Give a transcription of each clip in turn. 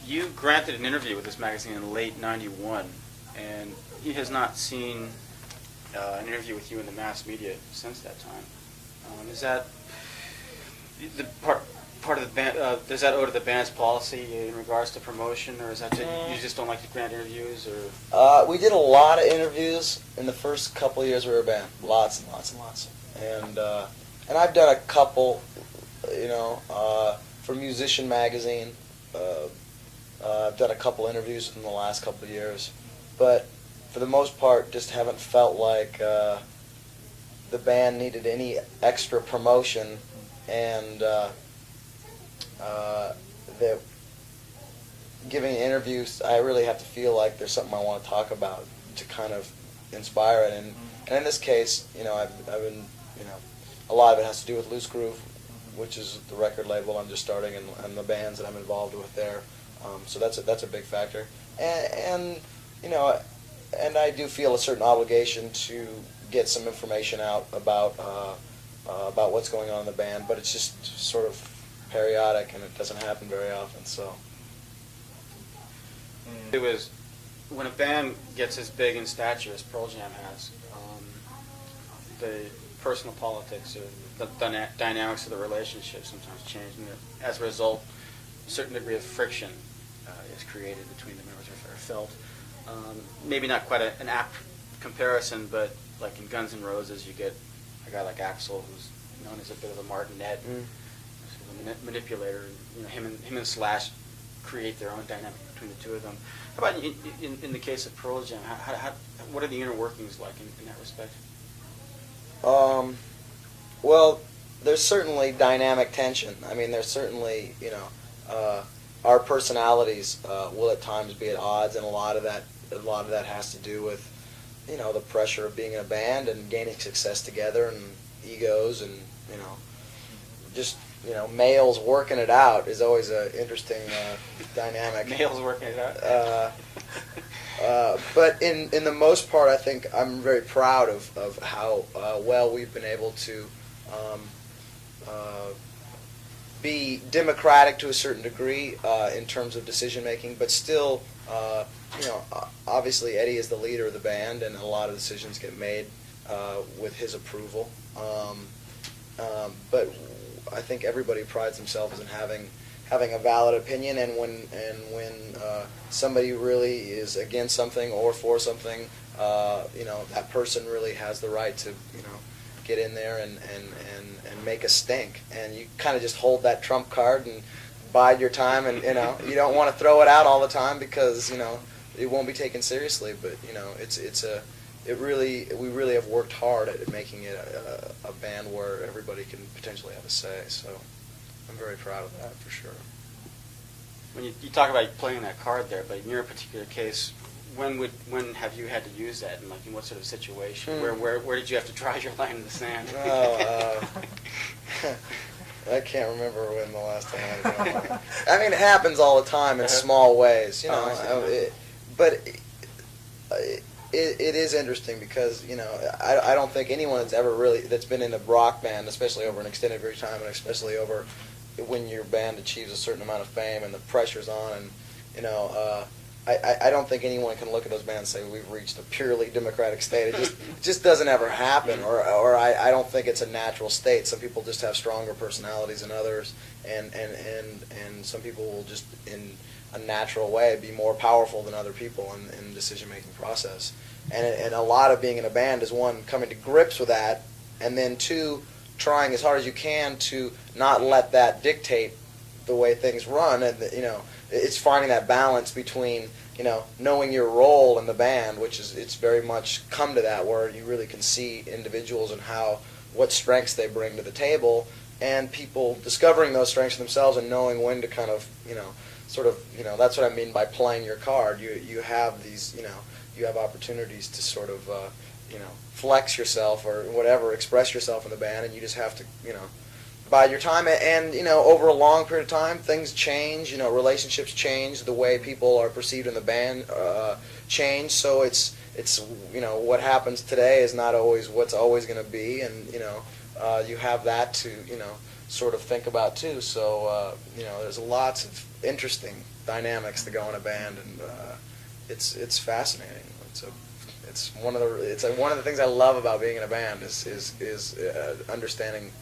You granted an interview with this magazine in late '91, and he has not seen an interview with you in the mass media since that time. Is that the part of the band? Does that owe to the band's policy in regards to promotion, or is that you just don't like to grant interviews? Or we did a lot of interviews in the first couple of years we were a band, lots and lots and lots, and I've done a couple, for Musician magazine. I've done a couple interviews in the last couple of years, but for the most part, just haven't felt like the band needed any extra promotion, and that giving interviews, I really have to feel like there's something I want to talk about to kind of inspire it. And in this case, I've been, a lot of it has to do with Loose Groove, which is the record label I'm just starting, and the bands that I'm involved with there. So that's a big factor, and I do feel a certain obligation to get some information out about what's going on in the band, but it's just sort of periodic, and it doesn't happen very often. So it was when a band gets as big in stature as Pearl Jam has, the personal politics or the dynamics of the relationship sometimes change, and as a result, a certain degree of friction is created between the members, or felt. Maybe not quite an apt comparison, but like in Guns N' Roses, you get a guy like Axl, who's known as a bit of a martinet, sort of a manipulator. Him and Slash create their own dynamic between the two of them. How about in the case of Pearl Jam? What are the inner workings like in that respect? Well, there's certainly dynamic tension. I mean, there's certainly, our personalities will at times be at odds, and a lot of that has to do with, the pressure of being in a band and gaining success together, and egos, and just males working it out is always an interesting dynamic. Males working it out. But in the most part, I think I'm very proud of how well we've been able to be democratic to a certain degree in terms of decision making, but still, obviously Eddie is the leader of the band, and a lot of decisions get made with his approval. But I think everybody prides themselves in having a valid opinion, and when somebody really is against something or for something, that person really has the right to get in there and make a stink, and you kind of just hold that trump card and bide your time, and you don't want to throw it out all the time because it won't be taken seriously, but we really have worked hard at making it a band where everybody can potentially have a say, so I'm very proud of that for sure. When you talk about playing that card there, but in your particular case, when have you had to use that, and in what sort of situation? Where did you have to draw your line in the sand? I can't remember when the last time I did that. I mean, it happens all the time in small ways, but it is interesting because I don't think anyone that's been in a rock band, especially over an extended period of time, and especially over when your band achieves a certain amount of fame and the pressure's on, and I don't think anyone can look at those bands and say we've reached a purely democratic state. It just doesn't ever happen, or I don't think it's a natural state. Some people just have stronger personalities than others, and some people will just in a natural way be more powerful than other people in the decision-making process. And a lot of being in a band is, one, coming to grips with that, and then two, trying as hard as you can to not let that dictate the way things run. And it's finding that balance between knowing your role in the band, which is it's very much come to that, where you really can see individuals and what strengths they bring to the table, and people discovering those strengths themselves and knowing when to kind of that's what I mean by playing your card. You have these you have opportunities to sort of flex yourself or whatever, express yourself in the band, and you just have to bide your time. And over a long period of time, things change. Relationships change. The way people are perceived in the band change. So it's what happens today is not always what's always going to be, and you have that to sort of think about too. So there's lots of interesting dynamics that go in a band, and it's fascinating. It's one of the things I love about being in a band is understanding,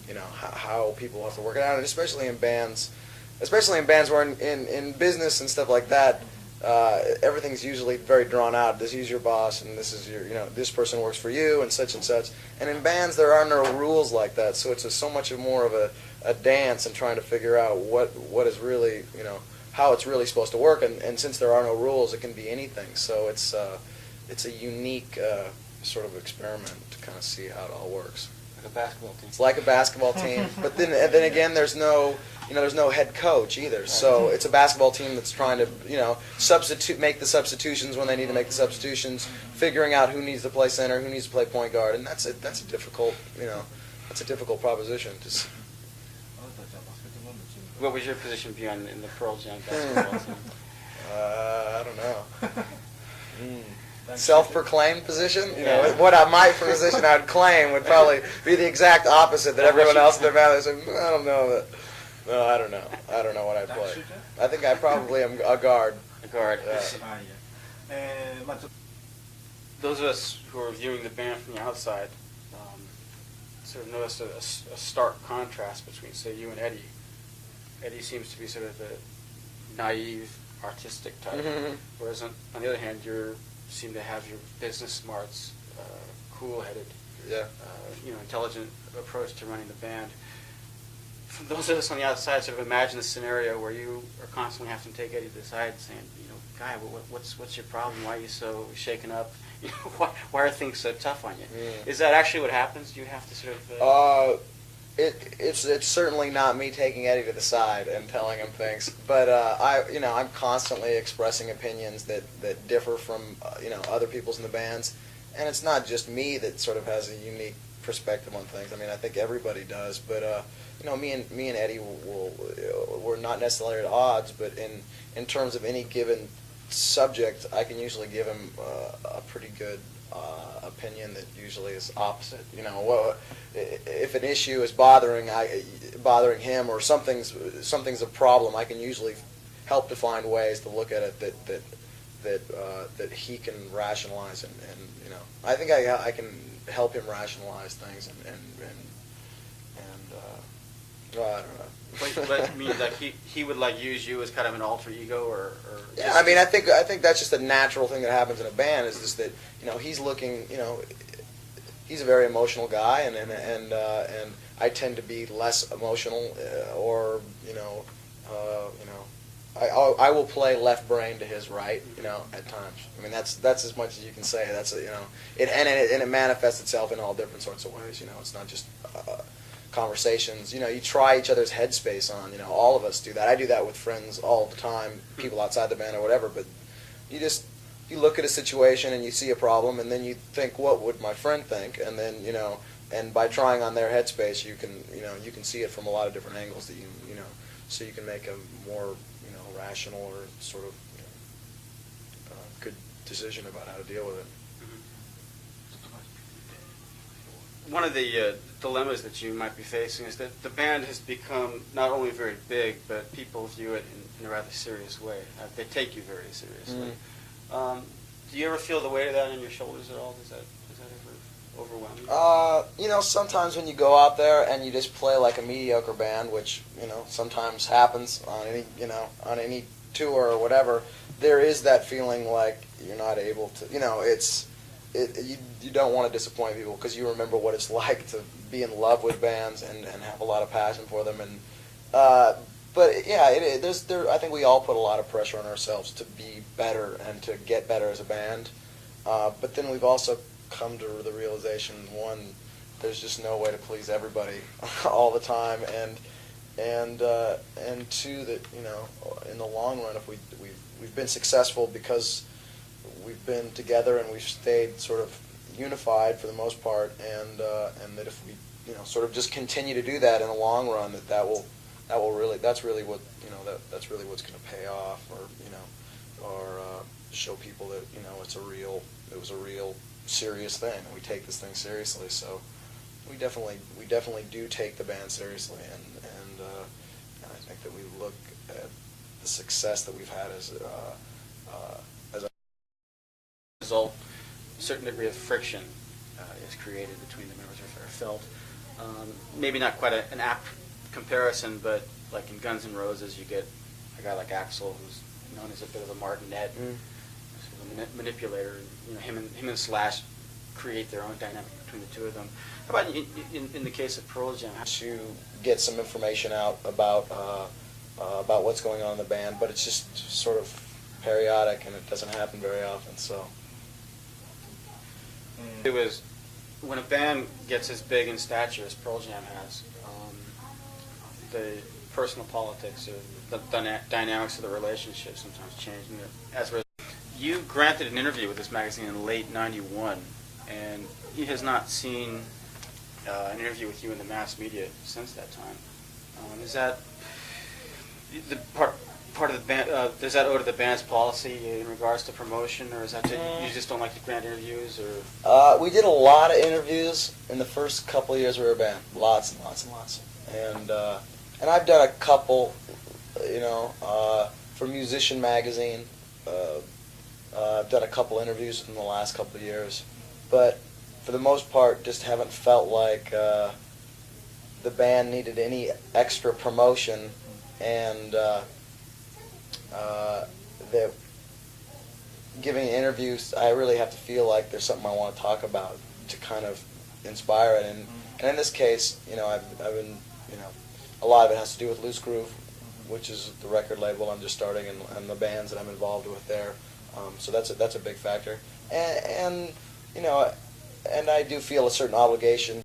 you know, how people have to work it out, and especially in bands where in business and stuff like that, everything's usually very drawn out. This is your boss, and this is your, you know, this person works for you, and such and such. And in bands, there are no rules like that, so it's so much more of a dance and trying to figure out what is really, you know, how it's really supposed to work. And since there are no rules, it can be anything. So it's a unique sort of experiment to kind of see how it all works. Like a basketball team. It's like a basketball team, but then again, there's no head coach either. So it's a basketball team that's trying to, you know, make the substitutions when they need to make the substitutions, figuring out who needs to play center, who needs to play point guard, and that's a difficult, you know, that's a difficult proposition. What was your position beyond in the Pearl Jam basketball team? I don't know. Self-proclaimed position? You know, my position I'd claim would probably be the exact opposite that everyone else in their band is. I don't know. No, I don't know. I don't know what I'd play. I think I probably am a guard. A guard. Yeah. Those of us who are viewing the band from the outside sort of notice a stark contrast between, say, you and Eddie. Eddie seems to be sort of the naive, artistic type, whereas on the other hand, you seem to have your business smarts, cool-headed, you know, intelligent approach to running the band. For those of us on the outside, sort of imagine a scenario where you are constantly having to take Eddie to the side, saying, you know, guy, what's your problem? Why are you so shaken up? You know, why are things so tough on you? Is that actually what happens? Do you have to sort of? It's certainly not me taking Eddie to the side and telling him things, but I'm constantly expressing opinions that differ from other people's in the bands, and it's not just me that sort of has a unique perspective on things. I mean, I think everybody does, but me and Eddie we're not necessarily at odds, but in terms of any given subject, I can usually give him a pretty good opinion that usually is opposite. You know, well, if an issue is bothering him or something's a problem, I can usually help to find ways to look at it that he can rationalize, and you know, I think I can help him rationalize things, and well, I don't know. But I mean, like he would like use you as kind of an alter ego, or yeah. I mean, I think that's just a natural thing that happens in a band, is just that, you know, he's looking, you know, he's a very emotional guy, and I tend to be less emotional, or I will play left brain to his right, you know, at times. I mean, that's as much as you can say. That's it manifests itself in all different sorts of ways. You know, it's not just conversations. You know, you try each other's headspace on. You know, all of us do that. I do that with friends all the time, people outside the band or whatever. But you look at a situation and you see a problem, and then you think, what would my friend think? And then, you know, and by trying on their headspace, you can see it from a lot of different angles that you know, so you can make a more, you know, rational or sort of, you know, good decision about how to deal with it. One of the dilemmas that you might be facing is that the band has become not only very big, but people view it in a rather serious way. They take you very seriously. Do you ever feel the weight of that on your shoulders at all? Does that ever overwhelm you? You know, sometimes when you go out there and you just play like a mediocre band, which, you know, sometimes happens on any tour or whatever, there is that feeling like you're not able to, you know, you don't want to disappoint people, because you remember what it's like to be in love with bands and have a lot of passion for them, and but yeah, I think we all put a lot of pressure on ourselves to be better and to get better as a band, but then we've also come to the realization, one, there's just no way to please everybody all the time, and two, that, you know, in the long run, if we've been successful because we've been together and we've stayed sort of unified for the most part, and that if we, you know, sort of just continue to do that in the long run, that's really what, you know, that's really what's going to pay off, or, you know, or show people that, you know, it was a real serious thing, and we take this thing seriously. So we definitely do take the band seriously, and I think that we look at the success that we've had as a result, a certain degree of friction is created between the members, or felt. Maybe not quite an apt comparison, but like in Guns N' Roses, you get a guy like Axl, who's known as a bit of a martinet, sort of a manipulator. You know, him and Slash create their own dynamic between the two of them. How about in the case of Pearl Jam? to get some information out about what's going on in the band, but it's just sort of periodic and it doesn't happen very often. So it was when a band gets as big in stature as Pearl Jam has, the personal politics or the dynamics of the relationship sometimes change. And as a result, you granted an interview with this magazine in late '91, and he has not seen an interview with you in the mass media since that time. Is that the part of the band? Does that owe to the band's policy in regards to promotion, or is that you just don't like to grant interviews? Or we did a lot of interviews in the first couple of years we were a band, lots and lots and lots, and I've done a couple, for Musician magazine. I've done a couple interviews in the last couple of years, but for the most part, just haven't felt like the band needed any extra promotion, and that giving interviews, I really have to feel like there's something I want to talk about to kind of inspire it. And in this case, I've been, a lot of it has to do with Loose Groove, which is the record label I'm just starting, and the bands that I'm involved with there. So that's a big factor, and I do feel a certain obligation